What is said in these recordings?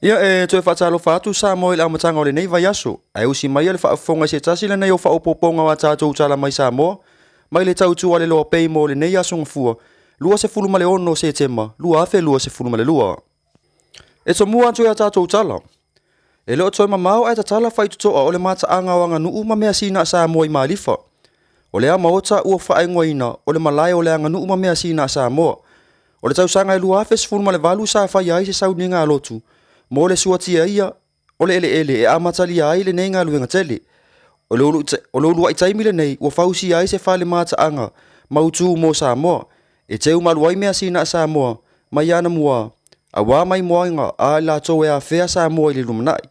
Ia toe whaatalofa atu sa mo i le amatanga o le nei vai aso. Ai usi mai le whaafonga se tasi le nei o whaopoponga wa tātou tala mai sa mo. Mai le tautua le loa pei mo le nei aso ngafua. Lua se fulu male ono se tema. Lua afe lua se fulu male lua. E so mua atu ya tātou tala. E leo toi mamau ai tatala whai tutoa o le mata anga wanga nuu ma mea sina sa mo i maalifa. O le ama ota ua whaengo ina o le malai o le anga nuu ma mea sina sa mo. O le tausanga e lua afe se fulu male valu sa whai ai se sauninga alotu. Mo le suatia ia o le ele e amatali ai le nei ngaluenga tele. O le ulu ai taimi le nei ua fausi ai se whale mata anga mautu mo Samoa. E teu maluai mea sina Samoa mai ana mua a wā mai moanga a la tau e a whea Samoa i le lumanai.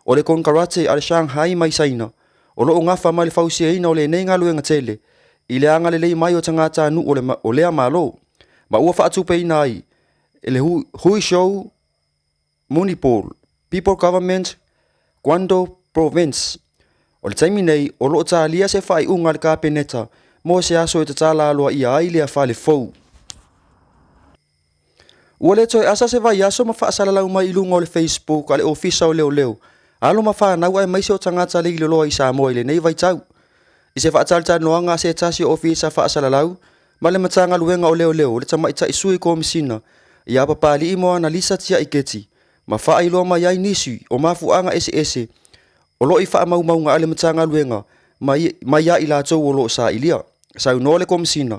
O le kon karate a le Shanghai mai saina o lo ngafa mai le fausi eina o le nei ngaluenga tele i le anga le lei mai o tangata anu o lea malo. Ma ua whaatupe ina ai e le hui show Munipol, People Government, Guangdong Province. O le taimi nei, o loo tālia se whai unga le kāpeneta, mo se aso e te tāla aloa i ai lea whale fau. Ua le toi asa se vai aso ma whaasala lau mai ilunga o le Facebook, a le ofisa o leo leo. Alo ma whanau ai maise o tangata le ilo loa i Samoa i le nei vai tau. I se whaatalitā noanga se tasi o ofisa whaasala lau, ma le matanga luenga o leo leo, le tamaita i sui komisina, i apapali i moa na lisa tia i keti. Ma wha ilo mai ai nisi o mafuanga ese o lo i wha maunga ale matanga luenga mai ia i la tau o lo sa ilia sa uno le komisina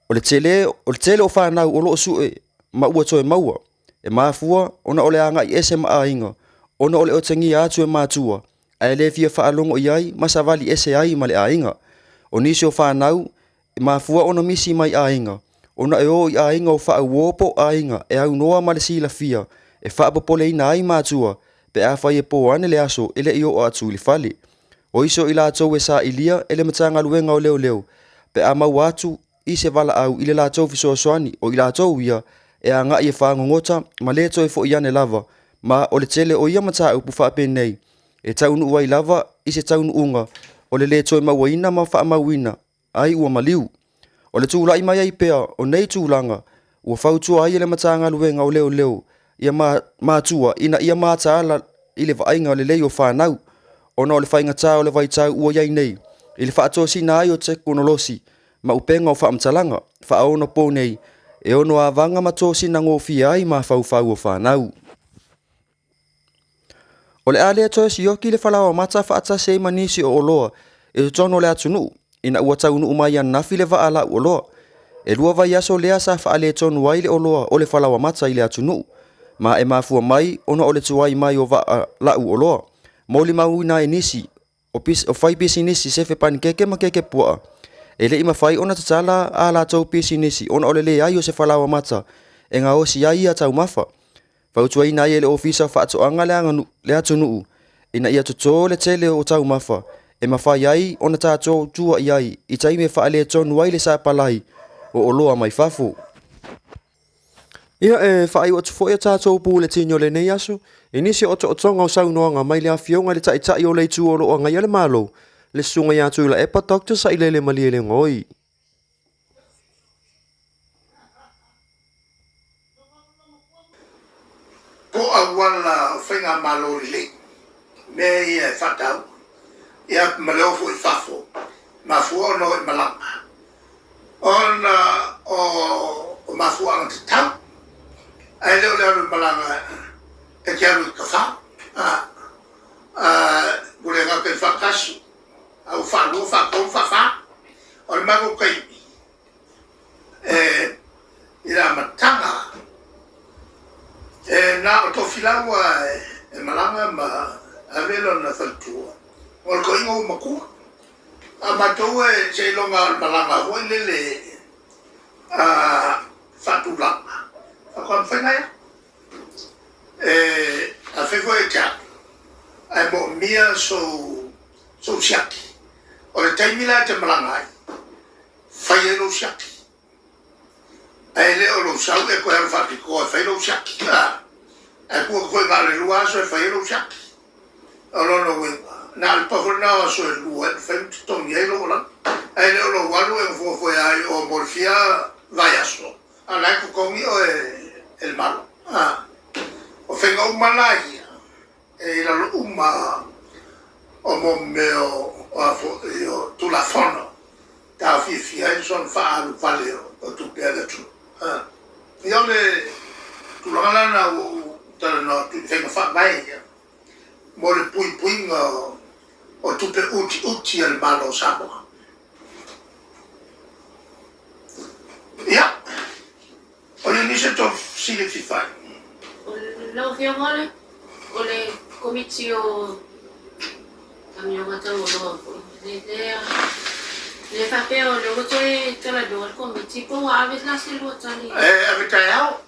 o le tele o whanau o lo sue ma ua toe maua e mafua ona ole anga i ese ma ainga ona ole o tangi atu e matua a le fia wha alongo i ai ma sa vali ese ai ma le ainga o nisi o whanau e mafua ona misi mai ainga ona e o i ainga o wha uopo ainga e au noa ma le sila fia e whaapopole ina ai mātua, pe a whai e po ane le aso ele i o atu li fale. O iso i la tau e sa ilia ele matanga luenga o leo leo, pe a mau atu i se vala au i le la tau fiso soani o i la tau ia e a ngai e whaangongota ma le toi fo i ane lava, ma o le tele o ia mata au pu whaape nei, e taunu uai lava i se taunu unga o le toi mawina ma wha mawina, ai ua maliu. O le tūlai mai ai pea o nei tūlanga, ua whautua ai ele matanga luenga o leo leo, ia mātua ina ia māta ala i le vainga o le lei o whanau. Ona o le whainga tā o le vai tau ua iai nei. I le whaato si nai o te konolosi, ma upenga o whaamtalanga, whaona pō nei, e ono a vanga ma tō si nango fia ai ma whau o whanau. O le alea toi si oki le whalawa mata whaata se manisi o oloa, e tono le atunu, ina ua tau nu umai an nafi le vaala u oloa. E lua vai aso lea sa whaale tonu wai le oloa o le whalawa mata i le atunu. Ma e mafua mai ona o le tuai mai o va lau o loa. Mo li mauina e nisi o fai pisi nisi se fe pani keke ma keke pua. E le ima fai ona tatala a la tau pisi nisi ona o le ai o se whalawa mata e ngā o si ai a tau mafa. Fau tuai nai e le ofisa whaatoanga le atu nuu ina ia tuto le tele o tau mafa e mawhai ai ona tātou tua iai i taime whaale tonu ai le sa palai o loa mai fafu. Ia e whai o tufo ia tātou pū le tino le nei aso, e nisi o tonga o saunoanga mai le awhionga le tai o le tu o loa ngai ale malo, le sunga ia tu la epa doctor sa ile le mali le ngoi. Ko awala whainga malo le, me ia whatau, ia maleofu i whafo, ma fua no i malanga. Ona o mafua ang tau, ai leo leo malanga e kia lu kafa bule nga ke whakasu au whanua whakon whawha o le mago kai i la matanga na o tofilawa e malanga ma avelo na whaltua o le koinga o makua a matou e se longa malanga hoi lele whatulanga Kon whengai a whenko e kia ai mo mia so siaki o le taimila te malangai whai e lo siaki ai le o lo sau e koe al whatiko e whai lo siaki ai kua koe ngā le lua so e whai lo siaki o lo no wenga nā le pahona o so e lua e whai tongi e lo lang ai le o lo walu e mfuafo ai o morfia vai aso anai ko kongi o el malo o whenga umalai e la uma o mo meo o afo e o tulafono ta fifi ai son fa alu paleo o tu pele tu io le tu la na o tala no tu whenga fa mai mo le pui o tu pe uti al malo sabo o le nise to sile fifai Lau fia ngole, o le komiti o kamionga tau o loa po. Le whapea o le oto e tala doa le komiti po wa awe la se lua tani. ave tai au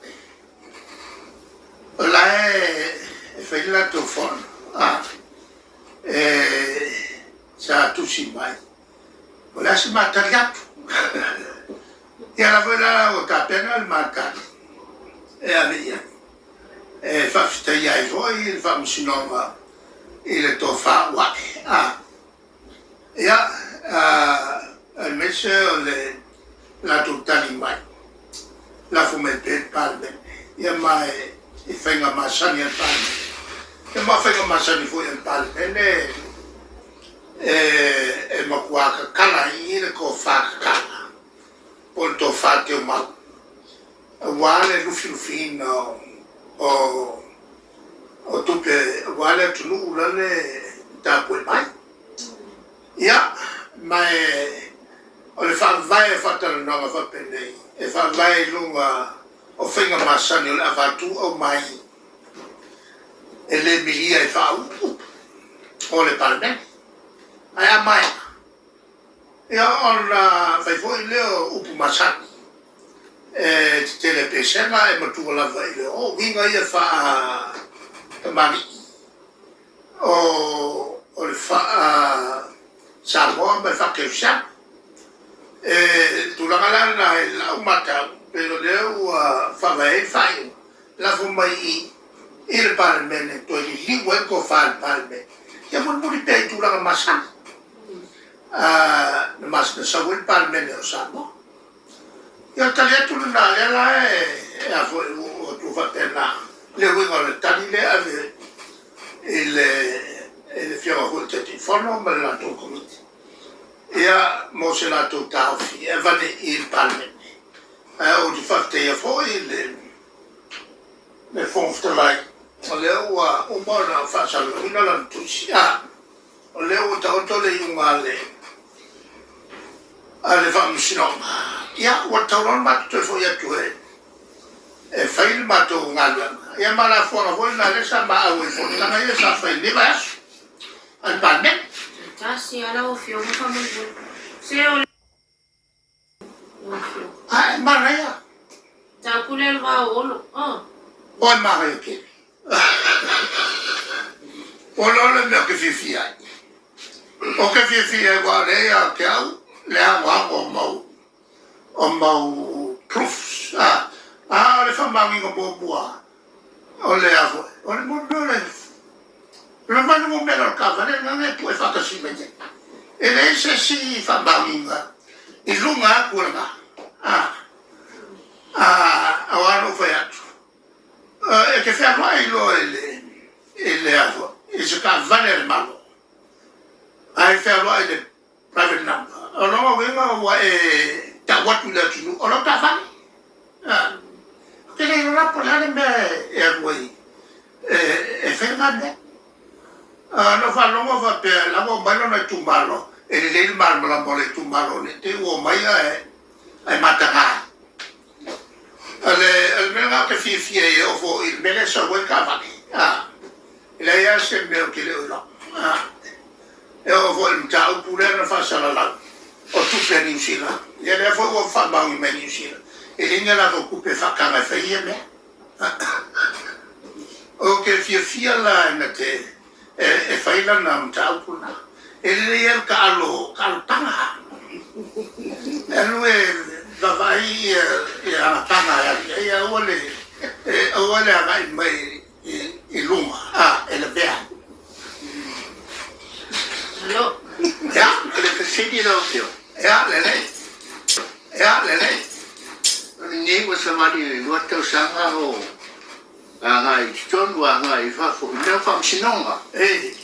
o la e whaila to fon sa tusi mai o la se matari atu ia la vela o ta pena le matari ave ia whawhitai ai hoi le whamusinonga i le tō whāwake. Ia, al mese o le lato tani mai. Lafu me pe palme. Ia mai i whainga masani al palme. Ia mai whainga masani fui al palme. E makuaka kala i le ko whakakala. Pon tō whāte o mau. Wale lufi no o tupe wale tunu ulane tapu mai ia mai o le fa vai fatala no fa pende e fa vai lunga o finga masani o avatu o mai ele milia e fa o le palme ai mai ia on fai foi leo upu masani te le pesena e matu la vai o vinga ia fa mani o le fa sa mo me fa que sa tu la gala la umata pero le fa vai fai la fu mai il palme to il lingua ko fa palme ya mo mo pe tu la masa mas sa wel palme ne sa mo ia talia tulu na lela e a foi o tu fatena le wingo le tani le ave il fiora ho te fono ma la to komiti ia mo se la to tafi e va il palme o di fatte ia foi le fonfte lai o le o bona fa sa ina la tu sia o le o ta le umale ale fam sinoma ia o tauron mat to fo ia tu e fail mato ngala ia mala fo na le sa ma au fo na ia sa fail ni vas al palme Tasi ala o fio mo fa mo se o mara ia ta pule va o lo o mara ia ke o lo le me ke fifia o ke fifia wa le ia ke au le wa o mau proofs le fa mangi ngo bua o le avo o le mo le manu mo mero ka vale na ne pu fa ka si mete e le se si fa mangi i lunga ku la o ano fa ya e ke fa mai lo ele avo e se ka vale le malo ai fa lo ele private number o no venga wa ta watu la tunu o no ta fa que le la por la me güey fermande no fa no va per la bomba non è tumbalo e le marmo la bolle tumbalo ne te o mai ai mataka ale mena che fie o fo il bene so quel cavani le ya se me che le no e o vo il tau pure na fa sala la o tu per insila e le fo o fa ba mi insila e linga la occupe fa cara feie o che fie la nate e fai la nam tau puna e le ia calo tanga e lui va vai a tanga e ole a mai e luma e le bea Allo ja le sedi no tio ja le nei was somebody what to sanga o Ngai ton wa ngai fa fo me fa sinonga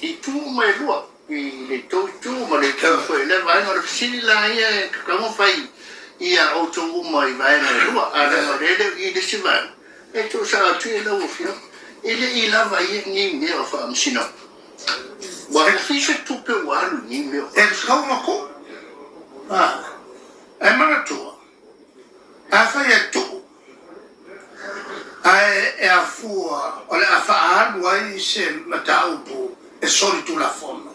I tu mai lo I le to ma le to fo le vai no sini la ia ka mo fai ia o to mai vai no lo ara no le I de sivan e to sa tu le o fio ele I la vai ni me o fa sino wa fi se tu pe wa ni me o e ska ma ko e mana tu a fa e tu ai e a fua o le a fa alu ai se mataupu e soli tu la fono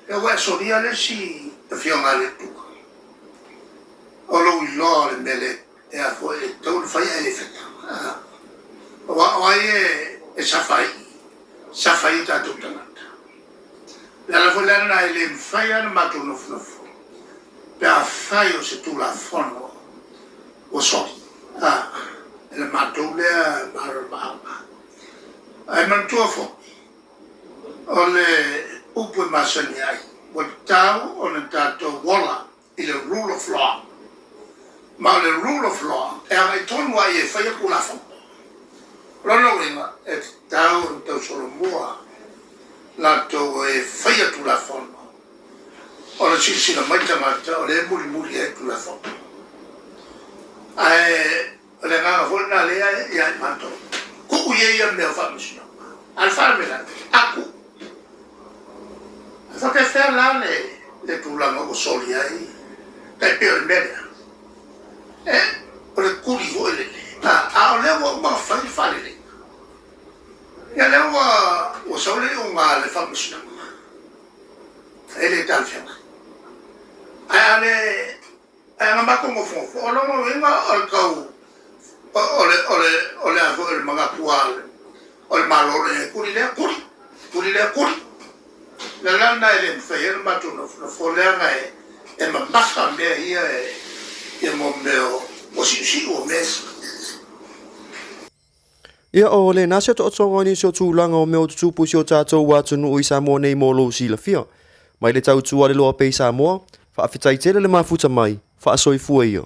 e wa soli ale si e fionga le tu o lo I lo le mele e a fua e tau le fai e le feta o ai e safai tatu tangata la fua na ele fai ana matu no fnofo pe a fai o se tu la fono o soli le matou lea marama ai mantua fo o le upu masani ai o tau o le tatou wola I le rule of law ma le rule of law e ai tonu ai e whaia kula fo rono winga e tau tau solomua la tau e whaia kula fo o le sisi na maitamata o le muri e kula fo ai le nga fo na le ya manto ku ye ya me fa misino al farme la aku fa che fa la le tu la no soli ai pe per media per curi vuole le wo ma fa le ya le wo soli un le fa misino ele tal fiama ale ai ma como fo o lo mo venga al cau ole a fo el manga pual o el malore kuri la lana ele fayer matuno fo le ngai e ma basta me ia e mo meo o si o mes Ia o le nasa to otonga ni so tūlanga o meo tupu si o tātou wātunu o I Samoa nei mō lo si la fia. Mai le tau tua le loa pei Samoa, wha awhitai tele le mafuta mai, wha asoi fua ia.